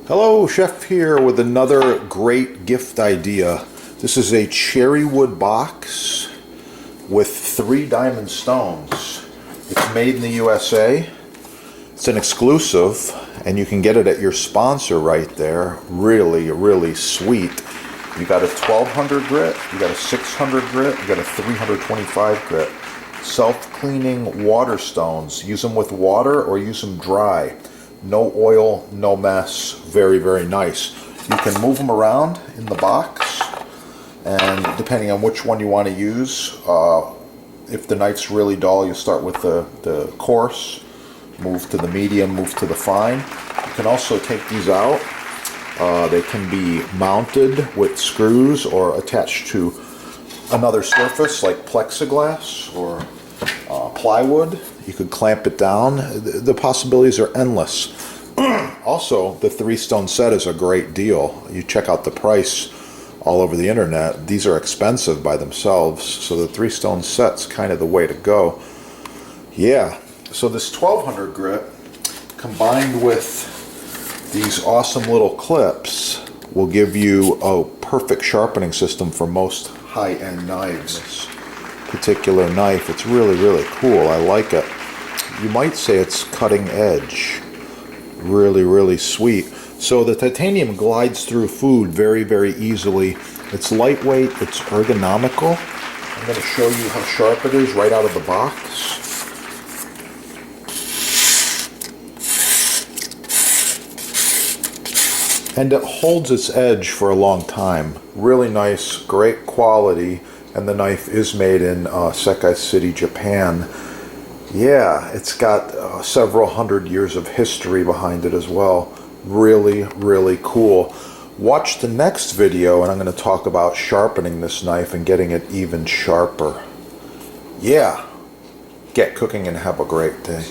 Hello, Chef here with another great gift idea. This is a cherry wood box with 3 diamond stones. It's made in the USA. It's an exclusive, and you can get it at your sponsor right there. Really, really sweet. You got a 1200 grit, you got a 600 grit, you got a 325 grit. Self-cleaning water stones. Use them with water or use them dry. No oil, no mess. Very, very nice. You can move them around in the box, and depending on which one you want to use, if the knife's really dull, you start with the coarse, move to the medium, move to the fine. You can also take these out. They can be mounted with screws or attached to another surface like plexiglass or plywood. You could clamp it down. The possibilities are endless. Also, the 3-stone set is a great deal. You check out the price all over the internet. These are expensive by themselves, so the 3-stone set's kind of the way to go. Yeah, so this 1200 grit combined with these awesome little clips will give you a perfect sharpening system for most high-end knives. This particular knife, it's really, really cool. I like it. You might say it's cutting edge. Really, really sweet. So the titanium glides through food very, very easily. It's lightweight, it's ergonomical. I'm going to show you how sharp it is right out of the box. And it holds its edge for a long time. Really nice, great quality, and the knife is made in Sekai City, Japan. Yeah, it's got several hundred years of history behind it as well. Really, really cool. Watch the next video, and I'm going to talk about sharpening this knife and getting it even sharper. Yeah, get cooking and have a great day.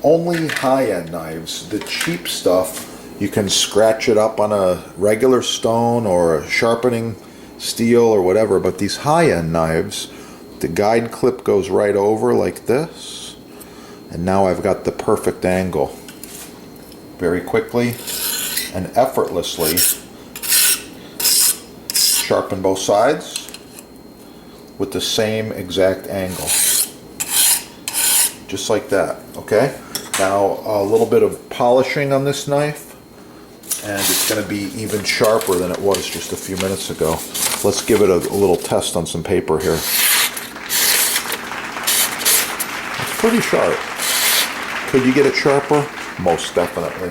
Only high-end knives. The cheap stuff, you can scratch it up on a regular stone or a sharpening steel or whatever, but these high-end knives, the guide clip goes right over like this, and now I've got the perfect angle. Very quickly and effortlessly sharpen both sides with the same exact angle. Just like that, okay? Now a little bit of polishing on this knife, and it's going to be even sharper than it was just a few minutes ago. Let's give it a little test on some paper here. It's pretty sharp. Could you get it sharper? Most definitely.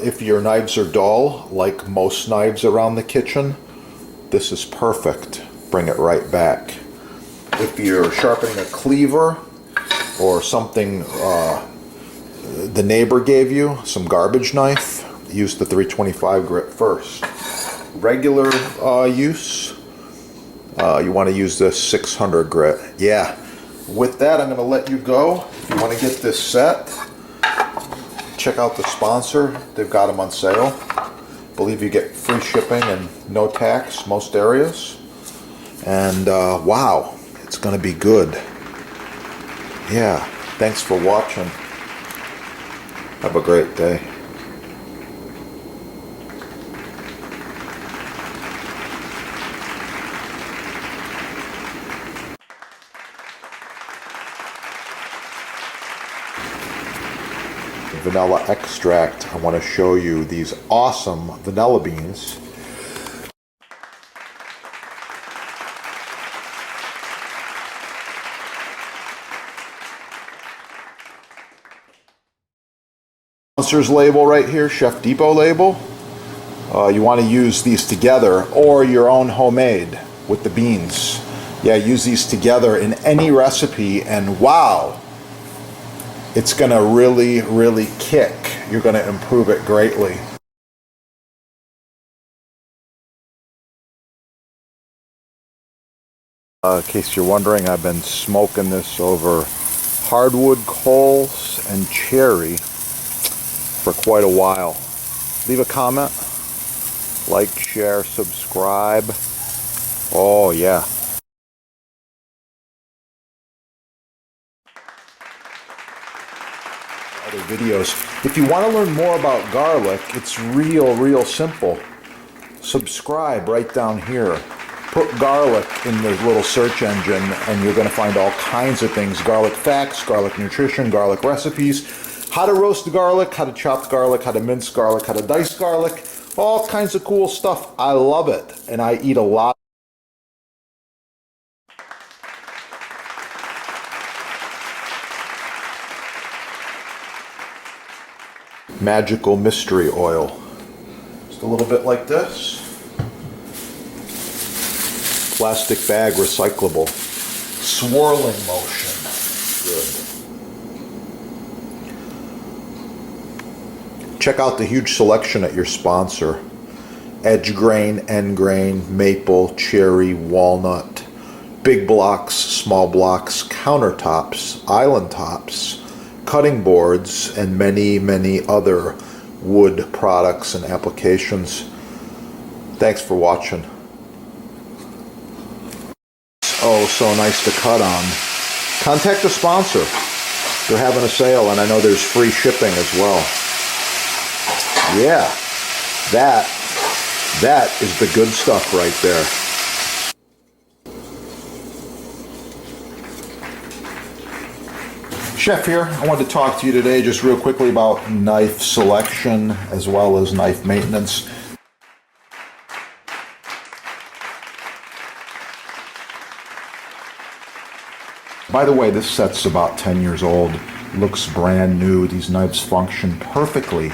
If your knives are dull, like most knives around the kitchen, this is perfect. Bring it right back. If you're sharpening a cleaver or something the neighbor gave you, some garbage knife, use the 325 grit first. Regular use, you want to use the 600 grit. Yeah. With that, I'm going to let you go. If you want to get this set, check out the sponsor. They've got them on sale. I believe you get free shipping and no tax most areas. And wow, it's going to be good. Yeah, thanks for watching. Have a great day. Vanilla extract. I want to show you these awesome vanilla beans. Sponsor's label right here, Chef Depot label. You want to use these together or your own homemade with the beans. Yeah, use these together in any recipe, and wow, it's going to really, really kick. You're going to improve it greatly. In case you're wondering, I've been smoking this over hardwood coals and cherry for quite a while. Leave a comment. Like, share, subscribe. Oh yeah. Other videos. If you want to learn more about garlic, it's real simple. Subscribe right down here. Put garlic in the little search engine and you're going to find all kinds of things. Garlic facts, garlic nutrition, garlic recipes, how to roast garlic, how to chop garlic, how to mince garlic, how to dice garlic, all kinds of cool stuff. I love it, and I eat a lot. Magical mystery oil. Just a little bit like this. Plastic bag, recyclable. Swirling motion. Good. Check out the huge selection at your sponsor. Edge grain, end grain, maple, cherry, walnut, big blocks, small blocks, countertops, island tops, cutting boards, and many other wood products and applications. Thanks for watching. Oh, so nice to cut on. Contact the sponsor. They're having a sale, and I know there's free shipping as well. Yeah, that is the good stuff right there. Chef here. I wanted to talk to you today just real quickly about knife selection as well as knife maintenance. By the way, this set's about 10 years old. Looks brand new. These knives function perfectly.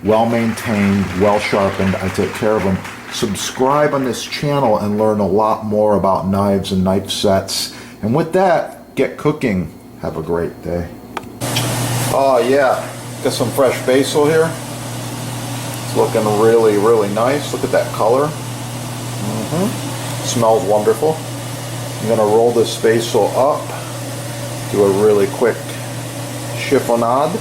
Well maintained, well sharpened. I take care of them. Subscribe on this channel and learn a lot more about knives and knife sets. And with that, get cooking. Have a great day. Oh yeah, got some fresh basil here. It's looking really nice. Look at that color. Smells wonderful. I'm gonna roll this basil up. Do a really quick chiffonade.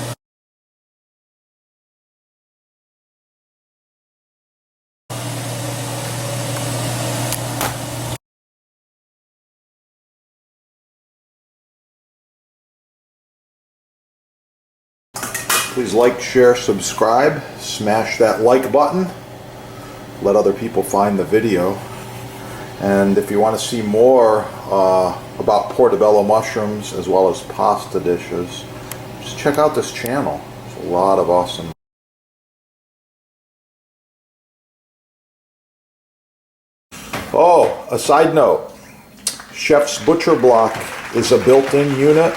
Please like, share, subscribe, smash that like button, let other people find the video. And if you want to see more about portobello mushrooms as well as pasta dishes, just check out this channel. There's a lot of awesome. Oh, a side note, Chef's Butcher Block is a built-in unit.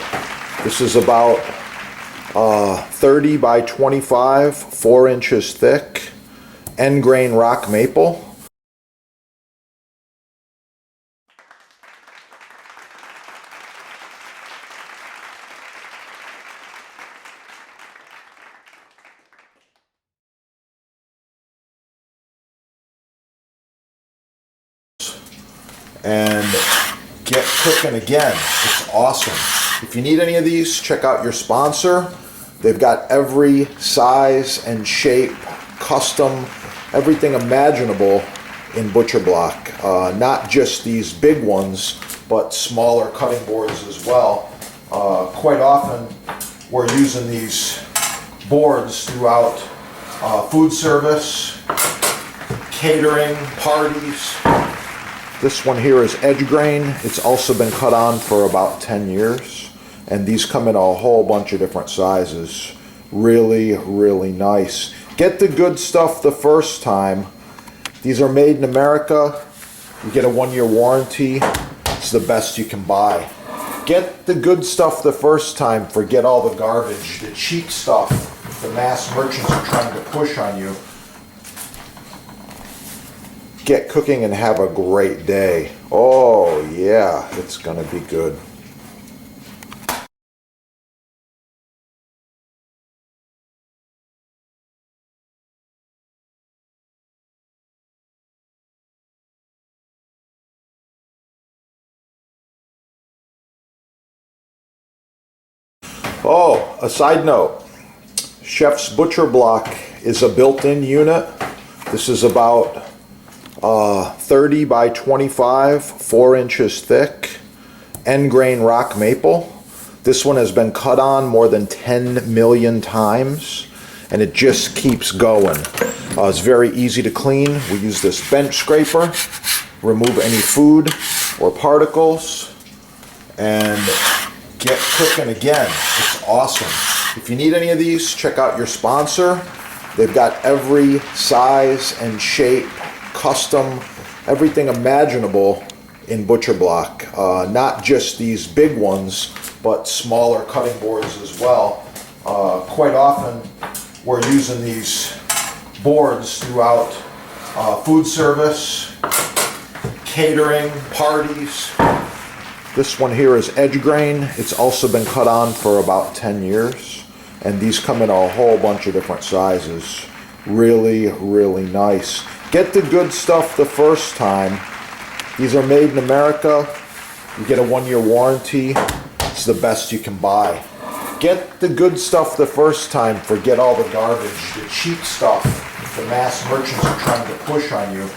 This is about 30 by 25, 4 inches thick, end grain rock maple. And get cooking again. It's awesome. If you need any of these, check out your sponsor. They've got every size and shape, custom, everything imaginable in Butcher Block. Not just these big ones, but smaller cutting boards as well. Quite often, we're using these boards throughout food service, catering, parties. This one here is edge grain. It's also been cut on for about 10 years. And these come in a whole bunch of different sizes. Really nice. Get the good stuff the first time. These are made in America. You get a 1-year warranty. It's the best you can buy. Get the good stuff the first time. Forget all the garbage, the cheap stuff the mass merchants are trying to push on you. Get cooking and have a great day. Oh yeah, it's gonna be good. Oh, a side note. Chef's Butcher Block is a built-in unit. This is about 30 by 25, 4 inches thick, end grain rock maple. This one has been cut on more than 10 million times, and it just keeps going. It's very easy to clean. We use this bench scraper, remove any food or particles, and get cooking again. It's awesome. If you need any of these, check out your sponsor. They've got every size and shape, custom, everything imaginable in butcher block. Not just these big ones, but smaller cutting boards as well. Quite often we're using these boards throughout food service, catering, parties. This one here is edge grain. It's also been cut on for about 10 years. And these come in a whole bunch of different sizes. Really, really nice. Get the good stuff the first time. These are made in America. You get a 1-year warranty. It's the best you can buy. Get the good stuff the first time. Forget all the garbage, the cheap stuff the mass merchants are trying to push on you.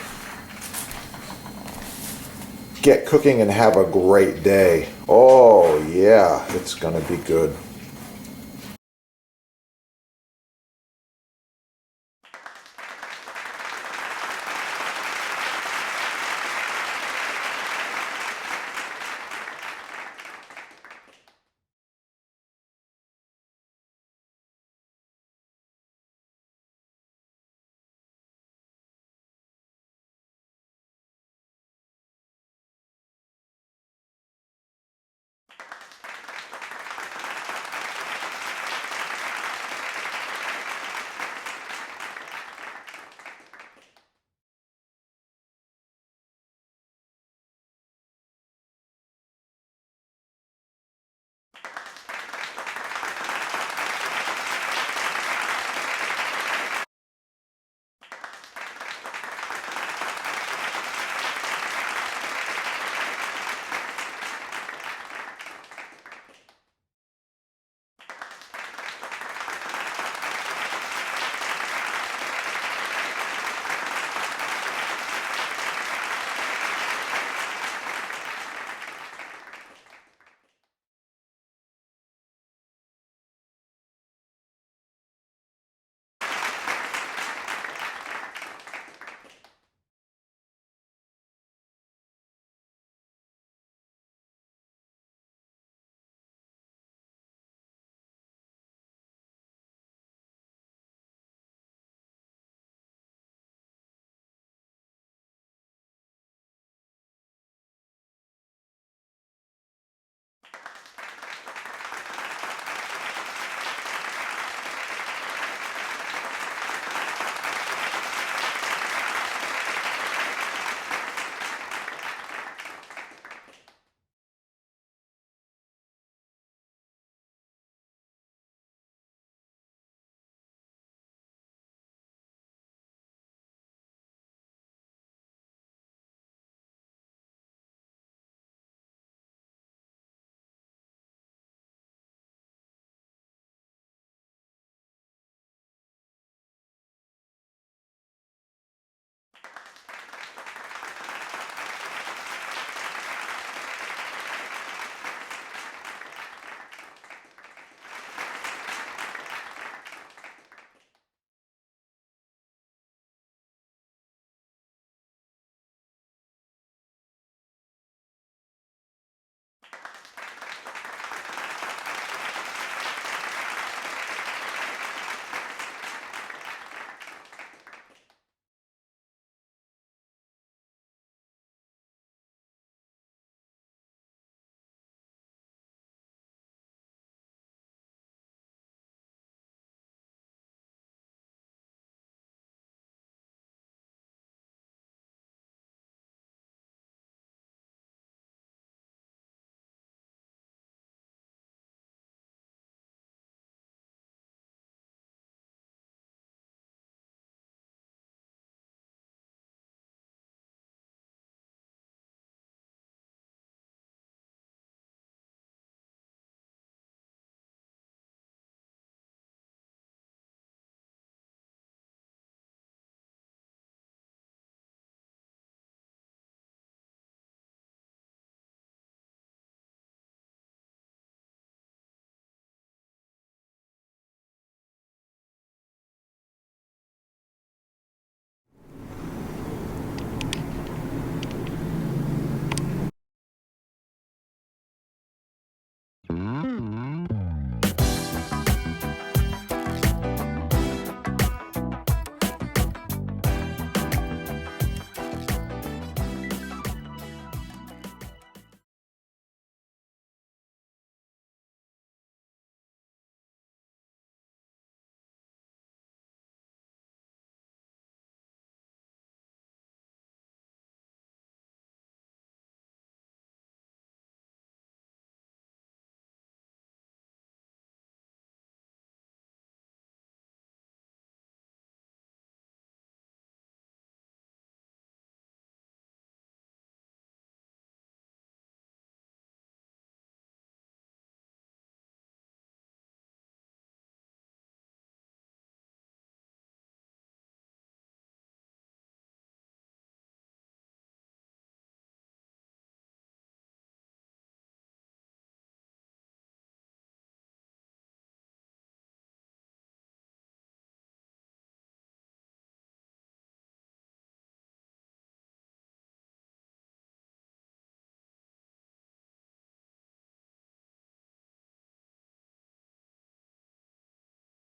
Get cooking and have a great day. Oh yeah, it's gonna be good.